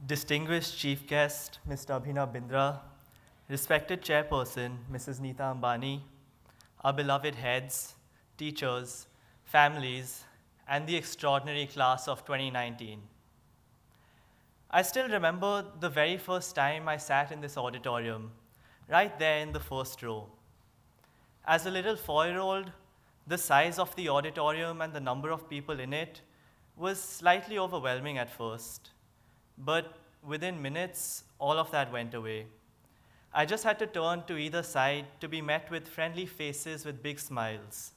Distinguished Chief Guest, Mr. Abhinav Bindra, respected Chairperson, Mrs. Neeta Ambani, our beloved heads, teachers, families, and the extraordinary class of 2019. I still remember the very first time I sat in this auditorium, right there in the first row. As a little 4-year-old, the size of the auditorium and the number of people in it was slightly overwhelming at first. But within minutes, all of that went away. I just had to turn to either side to be met with friendly faces with big smiles.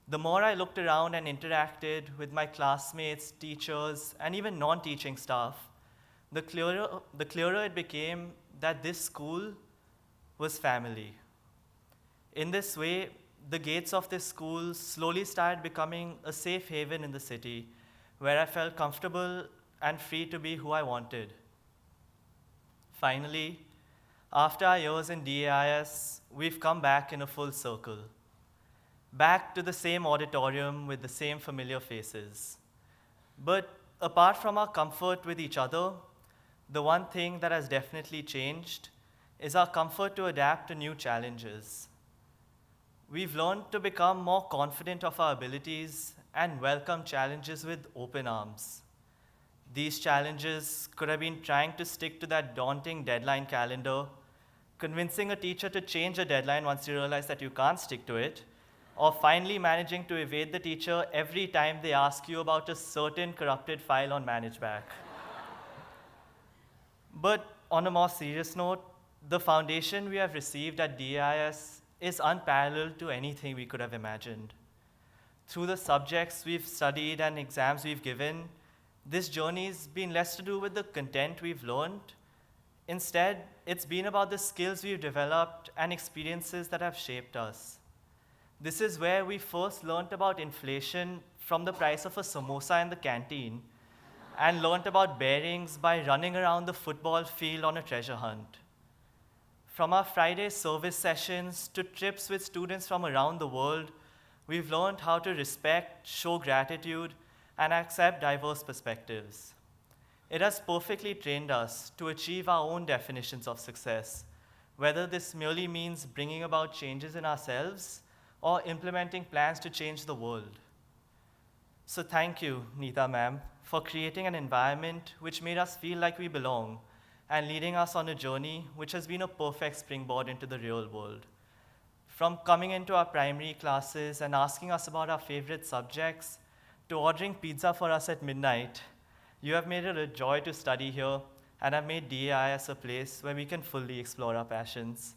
The more I looked around and interacted with my classmates, teachers, and even non-teaching staff, the clearer it became that this school was family. In this way, the gates of this school slowly started becoming a safe haven in the city where I felt comfortable and free to be who I wanted. Finally, after our years in DAIS, we've come back in a full circle. Back to the same auditorium with the same familiar faces. But apart from our comfort with each other, the one thing that has definitely changed is our comfort to adapt to new challenges. We've learned to become more confident of our abilities and welcome challenges with open arms. These challenges could have been trying to stick to that daunting deadline calendar, convincing a teacher to change a deadline once you realize that you can't stick to it, or finally managing to evade the teacher every time they ask you about a certain corrupted file on ManageBack. But on a more serious note, the foundation we have received at DAIS is unparalleled to anything we could have imagined. Through the subjects we've studied and exams we've given, this journey's been less to do with the content we've learned. Instead, it's been about the skills we've developed and experiences that have shaped us. This is where we first learned about inflation from the price of a samosa in the canteen and learned about bearings by running around the football field on a treasure hunt. From our Friday service sessions to trips with students from around the world, we've learned how to respect, show gratitude, and accept diverse perspectives. It has perfectly trained us to achieve our own definitions of success, whether this merely means bringing about changes in ourselves or implementing plans to change the world. So thank you, Neeta ma'am, for creating an environment which made us feel like we belong and leading us on a journey which has been a perfect springboard into the real world. From coming into our primary classes and asking us about our favorite subjects, to ordering pizza for us at midnight, you have made it a joy to study here and have made DAIS a place where we can fully explore our passions.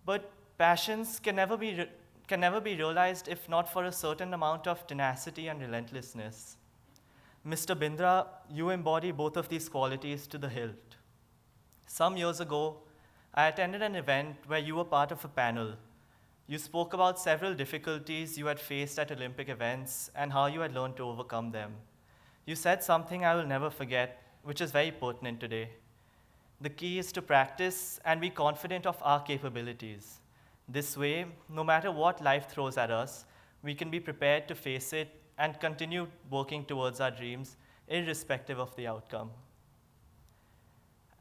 But passions can never be realized if not for a certain amount of tenacity and relentlessness. Mr. Bindra, you embody both of these qualities to the hilt. Some years ago, I attended an event where you were part of a panel. You spoke about several difficulties you had faced at Olympic events and how you had learned to overcome them. You said something I will never forget, which is very pertinent today. The key is to practice and be confident of our capabilities. This way, no matter what life throws at us, we can be prepared to face it and continue working towards our dreams, irrespective of the outcome.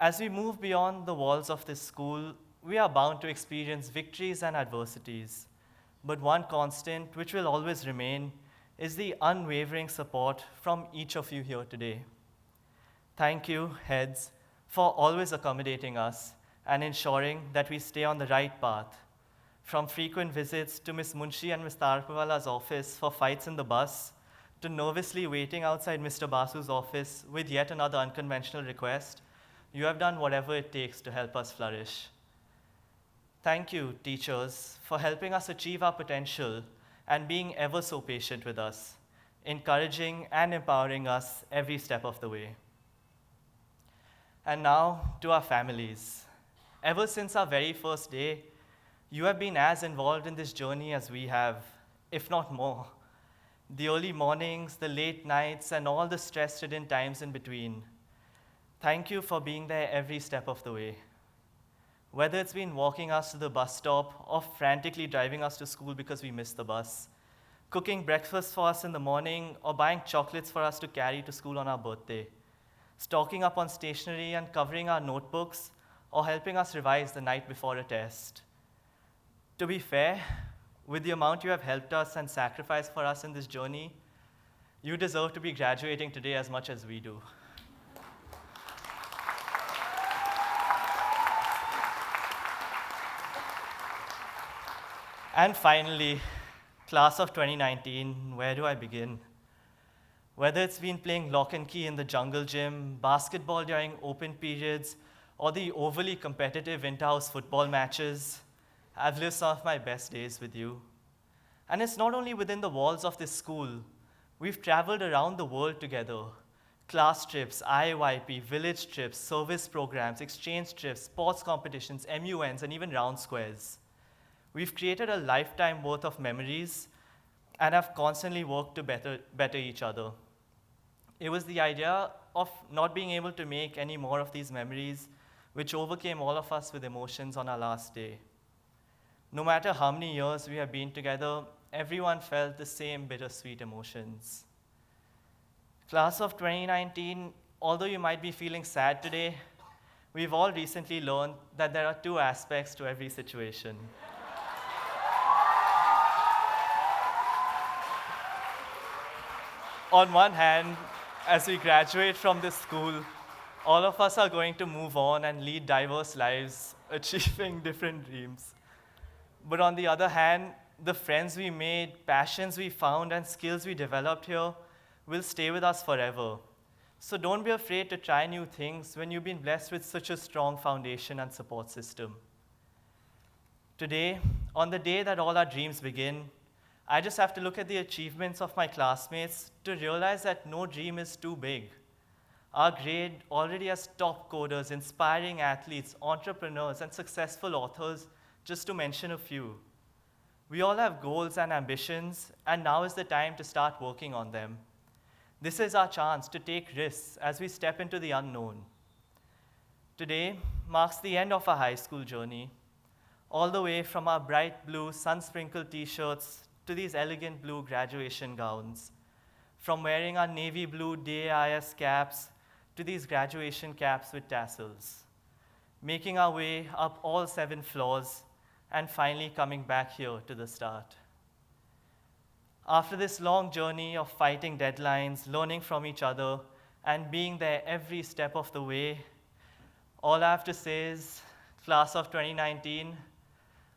As we move beyond the walls of this school, we are bound to experience victories and adversities. But one constant, which will always remain, is the unwavering support from each of you here today. Thank you, heads, for always accommodating us and ensuring that we stay on the right path. From frequent visits to Ms. Munshi and Ms. Tarpawala's office for fights in the bus, to nervously waiting outside Mr. Basu's office with yet another unconventional request, you have done whatever it takes to help us flourish. Thank you, teachers, for helping us achieve our potential and being ever so patient with us, encouraging and empowering us every step of the way. And now, to our families. Ever since our very first day, you have been as involved in this journey as we have, if not more. The early mornings, the late nights, and all the stress-ridden times in between. Thank you for being there every step of the way. Whether it's been walking us to the bus stop or frantically driving us to school because we missed the bus, cooking breakfast for us in the morning or buying chocolates for us to carry to school on our birthday, stocking up on stationery and covering our notebooks, or helping us revise the night before a test. To be fair, with the amount you have helped us and sacrificed for us in this journey, you deserve to be graduating today as much as we do. And finally, class of 2019, where do I begin? Whether it's been playing lock and key in the jungle gym, basketball during open periods, or the overly competitive inter-house football matches, I've lived some of my best days with you. And it's not only within the walls of this school. We've traveled around the world together. Class trips, IYP, village trips, service programs, exchange trips, sports competitions, MUNs, and even round squares. We've created a lifetime worth of memories and have constantly worked to better each other. It was the idea of not being able to make any more of these memories which overcame all of us with emotions on our last day. No matter how many years we have been together, everyone felt the same bittersweet emotions. Class of 2019, although you might be feeling sad today, we've all recently learned that there are two aspects to every situation. On one hand, as we graduate from this school, all of us are going to move on and lead diverse lives, achieving different dreams. But on the other hand, the friends we made, passions we found, and skills we developed here will stay with us forever. So don't be afraid to try new things when you've been blessed with such a strong foundation and support system. Today, on the day that all our dreams begin, I just have to look at the achievements of my classmates to realize that no dream is too big. Our grade already has top coders, inspiring athletes, entrepreneurs, and successful authors, just to mention a few. We all have goals and ambitions, and now is the time to start working on them. This is our chance to take risks as we step into the unknown. Today marks the end of our high school journey, all the way from our bright blue sun-sprinkled t-shirts to these elegant blue graduation gowns, from wearing our navy blue DAIS caps to these graduation caps with tassels, making our way up all 7 floors, and finally coming back here to the start. After this long journey of fighting deadlines, learning from each other, and being there every step of the way, all I have to say is, class of 2019,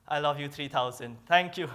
I love you 3000. Thank you.